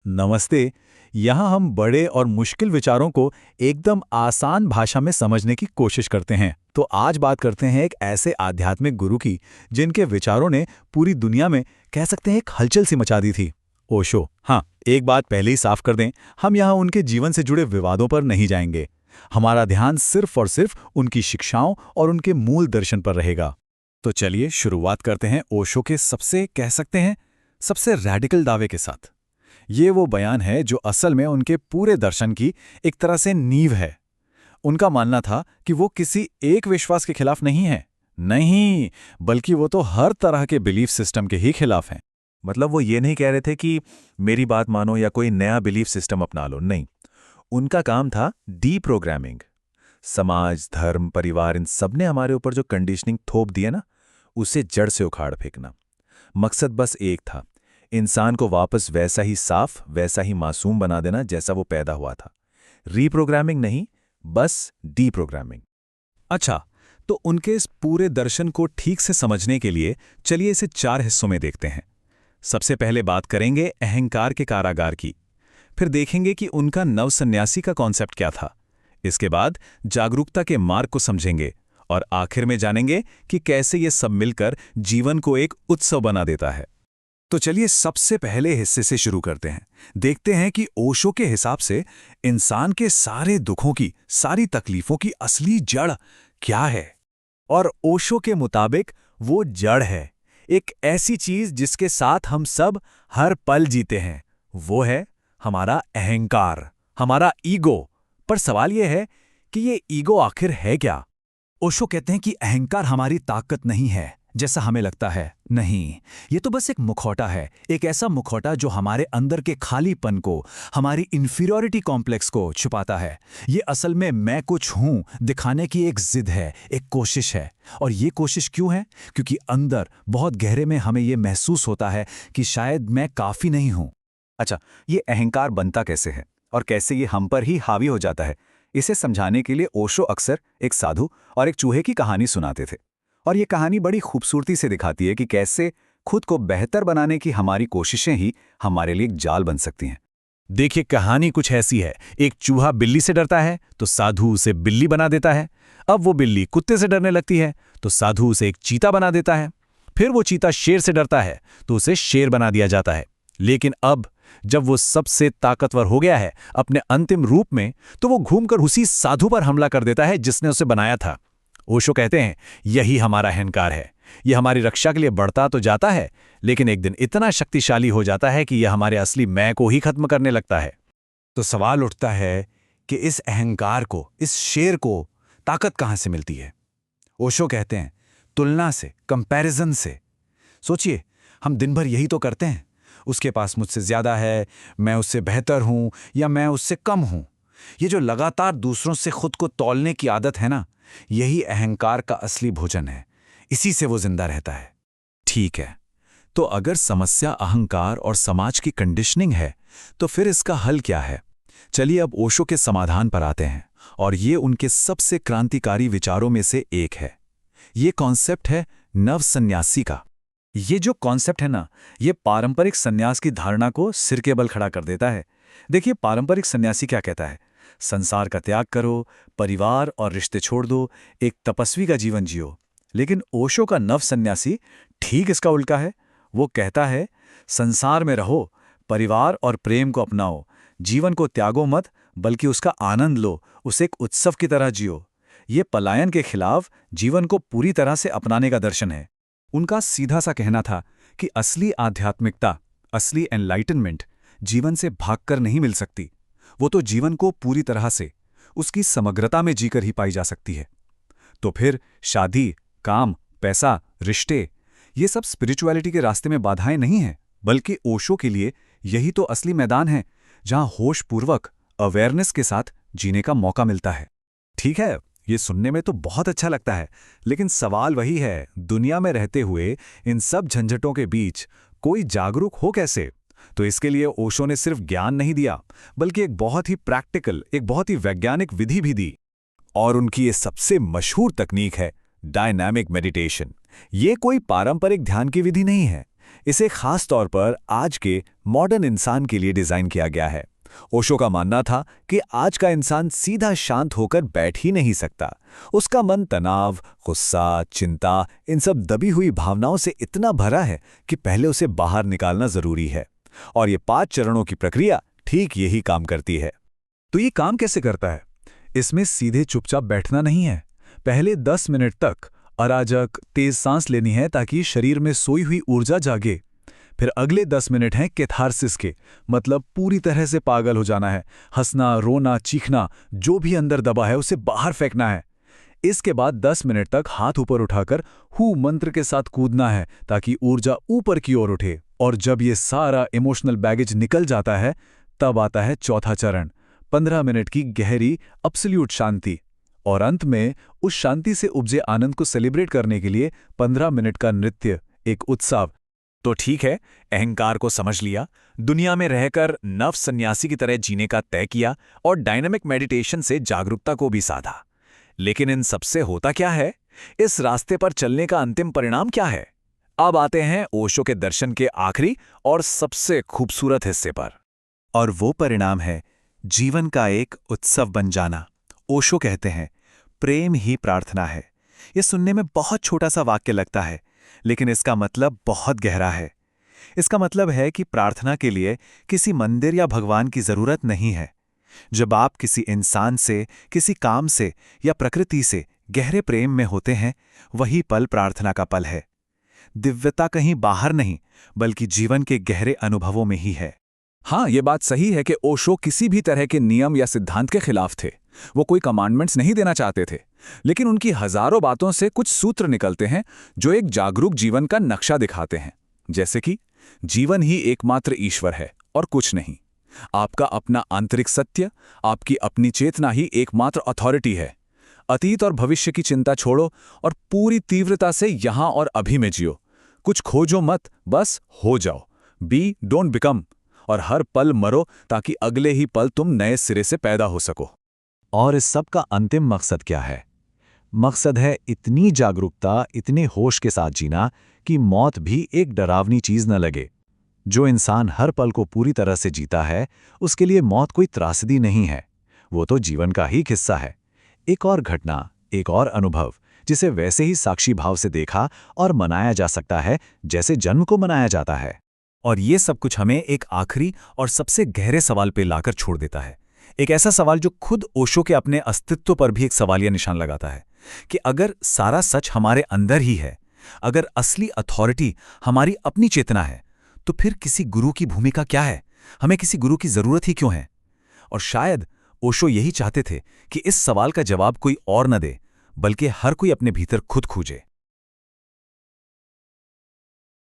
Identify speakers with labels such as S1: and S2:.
S1: नमस्ते। यहाँ हम बड़े और मुश्किल विचारों को एकदम आसान भाषा में समझने की कोशिश करते हैं। तो आज बात करते हैं एक ऐसे आध्यात्मिक गुरु की जिनके विचारों ने पूरी दुनिया में कह सकते हैं एक हलचल सी मचा दी थी। ओशो। हाँ, एक बात पहले ही साफ कर दें, हम यहाँ उनके जीवन से जुड़े विवादों पर नहीं जाएंगे। हमारा ध्यान सिर्फ और सिर्फ उनकी शिक्षाओं और उनके मूल दर्शन पर रहेगा। तो चलिए शुरुआत करते हैं ओशो के सबसे कह सकते हैं सबसे रैडिकल दावे के साथ। ये वो बयान है जो असल में उनके पूरे दर्शन की एक तरह से नींव है। उनका मानना था कि वो किसी एक विश्वास के खिलाफ नहीं है, नहीं, बल्कि वो तो हर तरह के बिलीफ सिस्टम के ही खिलाफ हैं।
S2: मतलब वो ये नहीं कह रहे थे कि मेरी बात मानो या कोई नया बिलीफ सिस्टम अपना लो, नहीं। उनका काम था डीप्रोग्रामिंग। समाज, धर्म, परिवार, इन सब ने हमारे ऊपर जो कंडीशनिंग थोप दी है ना, उसे जड़ से उखाड़ फेंकना। मकसद बस एक था, इंसान को वापस वैसा ही साफ, वैसा ही मासूम बना देना जैसा वो पैदा हुआ था। रीप्रोग्रामिंग नहीं, बस डीप्रोग्रामिंग।
S1: अच्छा, तो उनके इस पूरे दर्शन को ठीक से समझने के लिए चलिए इसे 4 हिस्सों में देखते हैं। सबसे पहले बात करेंगे अहंकार के कारागार की। फिर देखेंगे कि उनका नवसन्यासी का कॉन्सेप्ट क्या था। इसके बाद जागरूकता के मार्ग को समझेंगे और आखिर में जानेंगे कि कैसे ये सब मिलकर जीवन को एक उत्सव बना देता है। तो चलिए सबसे पहले हिस्से से शुरू करते हैं। देखते हैं कि ओशो के हिसाब से इंसान के सारे दुखों की, सारी तकलीफों की असली जड़ क्या है। और ओशो के मुताबिक वो जड़ है एक ऐसी चीज जिसके साथ हम सब हर पल जीते हैं। वो है हमारा अहंकार, हमारा ईगो। पर सवाल यह है कि ये ईगो आखिर है क्या? ओशो कहते हैं कि अहंकार हमारी ताकत नहीं है जैसा हमें लगता है। नहीं, ये तो बस एक मुखौटा है, एक ऐसा मुखौटा जो हमारे अंदर के खालीपन को, हमारी इंफीरियरिटी कॉम्प्लेक्स को छुपाता है। ये असल में मैं कुछ हूं दिखाने की एक जिद है, एक कोशिश है। और ये कोशिश क्यों है? क्योंकि अंदर बहुत गहरे में हमें ये महसूस होता है कि शायद मैं काफी नहीं हूं।
S2: अच्छा, ये अहंकार बनता कैसे है और कैसे ये हम पर ही हावी हो जाता है, इसे समझाने के लिए ओशो अक्सर एक साधु और एक चूहे की कहानी सुनाते थे। और ये कहानी बड़ी खूबसूरती से दिखाती है कि कैसे खुद को बेहतर बनाने की हमारी कोशिशें ही हमारे लिए एक जाल बन सकती हैं।
S1: देखिए, कहानी कुछ ऐसी है। एक चूहा बिल्ली से डरता है तो साधु उसे बिल्ली बना देता है। अब वो बिल्ली कुत्ते से डरने लगती है तो साधु उसे एक चीता बना देता है। फिर वो चीता शेर से डरता है तो उसे शेर बना दिया जाता है। लेकिन अब जब वो सबसे ताकतवर हो गया है अपने अंतिम रूप में, तो वो घूमकर उसी साधु पर हमला कर देता है जिसने उसे बनाया था। ओशो कहते हैं यही हमारा अहंकार है। यह हमारी रक्षा के लिए बढ़ता तो जाता है, लेकिन एक दिन इतना शक्तिशाली हो जाता है कि यह हमारे असली मैं को ही खत्म करने लगता है। तो सवाल उठता है कि इस अहंकार को, इस शेर को ताकत कहां से मिलती है? ओशो कहते हैं तुलना से, कंपैरिजन से। सोचिए, हम दिन भर यही तो करते हैं। उसके पास मुझसे ज्यादा है, मैं उससे बेहतर हूं या मैं उससे कम हूं। ये जो लगातार दूसरों से खुद को तौलने की आदत है ना, यही अहंकार का असली भोजन है। इसी से वो जिंदा रहता है। ठीक है, तो अगर समस्या अहंकार और समाज की कंडीशनिंग है, तो फिर इसका हल क्या है? चलिए अब ओशो के समाधान पर आते हैं। और ये उनके सबसे क्रांतिकारी विचारों में से एक है। ये कॉन्सेप्ट है नवसन्यासी का। ये जो कॉन्सेप्ट है ना, ये पारंपरिक सन्यास की धारणा को सिर के बल खड़ा कर देता है। देखिए, पारंपरिक सन्यासी क्या कहता है? संसार का त्याग करो, परिवार और रिश्ते छोड़ दो, एक तपस्वी का जीवन जियो। लेकिन ओशो का नव सन्यासी ठीक इसका उल्टा है। वो कहता है संसार में रहो, परिवार और प्रेम को अपनाओ, जीवन को त्यागो मत, बल्कि उसका आनंद लो, उसे एक उत्सव की तरह जियो। ये पलायन के खिलाफ जीवन को पूरी तरह से अपनाने का दर्शन है। उनका सीधा सा कहना था कि असली आध्यात्मिकता, असली एनलाइटनमेंट जीवन से भागकर नहीं मिल सकती। वो तो जीवन को पूरी तरह से, उसकी समग्रता में जीकर ही पाई जा सकती है। तो फिर शादी, काम, पैसा, रिश्ते, ये सब स्पिरिचुअलिटी के रास्ते में बाधाएं नहीं हैं, बल्कि ओशो के लिए यही तो असली मैदान है जहां होशपूर्वक, अवेयरनेस के साथ जीने का मौका मिलता है। ठीक है, ये सुनने में तो बहुत अच्छा लगता है, लेकिन सवाल वही है, दुनिया में रहते हुए इन सब झंझटों के बीच कोई जागरूक हो कैसे? तो इसके लिए ओशो ने सिर्फ ज्ञान नहीं दिया, बल्कि एक बहुत ही प्रैक्टिकल, एक बहुत ही वैज्ञानिक विधि भी दी। और उनकी ये सबसे मशहूर तकनीक है डायनामिक मेडिटेशन। ये कोई पारंपरिक ध्यान की विधि नहीं है, इसे खास तौर पर आज के मॉडर्न इंसान के लिए डिजाइन किया गया है। ओशो का मानना था कि आज का इंसान सीधा शांत होकर बैठ ही नहीं सकता। उसका मन तनाव, गुस्सा, चिंता, इन सब दबी हुई भावनाओं से इतना भरा है कि पहले उसे बाहर निकालना जरूरी है। और ये 5 चरणों की प्रक्रिया ठीक यही काम करती है।
S3: तो ये काम कैसे करता है? इसमें सीधे चुपचाप बैठना नहीं है। पहले 10 मिनट तक अराजक, तेज सांस लेनी है ताकि शरीर में सोई हुई ऊर्जा जागे। फिर अगले 10 मिनट हैं कैथारसिस के, मतलब पूरी तरह से पागल हो जाना है। हंसना, रोना, चीखना, जो भी अंदर दबा है उसे बाहर फेंकना है। इसके बाद 10 मिनट तक हाथ ऊपर उठाकर हु मंत्र के साथ कूदना है ताकि ऊर्जा ऊपर की ओर उठे। और जब ये सारा इमोशनल बैगेज निकल जाता है, तब आता है चौथा चरण, 15 मिनट की गहरी अब्सोल्यूट शांति। और अंत में उस शांति से उपजे आनंद को सेलिब्रेट करने के लिए 15 मिनट का नृत्य, एक उत्सव।
S1: तो ठीक है, अहंकार को समझ लिया, दुनिया में रहकर नव सन्यासी की तरह जीने का तय किया और डायनामिक मेडिटेशन से जागरूकता को भी साधा। लेकिन इन सबसे होता क्या है? इस रास्ते पर चलने का अंतिम परिणाम क्या है? अब आते हैं ओशो के दर्शन के आखिरी और सबसे खूबसूरत हिस्से पर।
S2: और वो परिणाम है जीवन का एक उत्सव बन जाना। ओशो कहते हैं, प्रेम ही प्रार्थना है। ये सुनने में बहुत छोटा सा वाक्य लगता है, लेकिन इसका मतलब बहुत गहरा है। इसका मतलब है कि प्रार्थना के लिए किसी मंदिर या भगवान की जरूरत नहीं है। जब आप किसी इंसान से, किसी काम से या प्रकृति से गहरे प्रेम में होते हैं, वही पल प्रार्थना का पल है। दिव्यता कहीं बाहर नहीं, बल्कि जीवन के गहरे अनुभवों में ही है।
S3: हाँ, ये बात सही है कि ओशो किसी भी तरह के नियम या सिद्धांत के खिलाफ थे। वो कोई कमांडमेंट्स नहीं देना चाहते थे, लेकिन उनकी हजारों बातों से कुछ सूत्र निकलते हैं जो एक जागरूक जीवन का नक्शा दिखाते हैं। जैसे कि जीवन ही एकमात्र ईश्वर है और कुछ नहीं। आपका अपना आंतरिक सत्य, आपकी अपनी चेतना ही एकमात्र अथॉरिटी है। अतीत और भविष्य की चिंता छोड़ो और पूरी तीव्रता से यहां और अभी में जियो। कुछ खोजो मत, बस हो जाओ। Be, don't become. और हर पल मरो ताकि अगले ही पल तुम नए सिरे से पैदा हो सको।
S2: और इस सब का अंतिम मकसद क्या है? मकसद है इतनी जागरूकता, इतने होश के साथ जीना कि मौत भी एक डरावनी चीज न लगे। जो इंसान हर पल को पूरी तरह से जीता है, उसके लिए मौत कोई त्रासदी नहीं है, वो तो जीवन का ही हिस्सा है। एक और घटना, एक और अनुभव, जिसे वैसे ही साक्षी भाव से देखा और मनाया जा सकता है जैसे जन्म को मनाया जाता है।
S1: और ये सब कुछ हमें एक आखिरी और सबसे गहरे सवाल पे लाकर छोड़ देता है। एक ऐसा सवाल जो खुद ओशो के अपने अस्तित्व पर भी एक सवालिया निशान लगाता है कि अगर सारा सच हमारे अंदर ही है, अगर असली अथॉरिटी हमारी अपनी चेतना है, तो फिर किसी गुरु की भूमिका क्या है? हमें किसी गुरु की जरूरत ही क्यों है? और शायद ओशो यही चाहते थे कि इस सवाल का जवाब कोई और न दे, बल्कि हर कोई अपने भीतर खुद खोजे।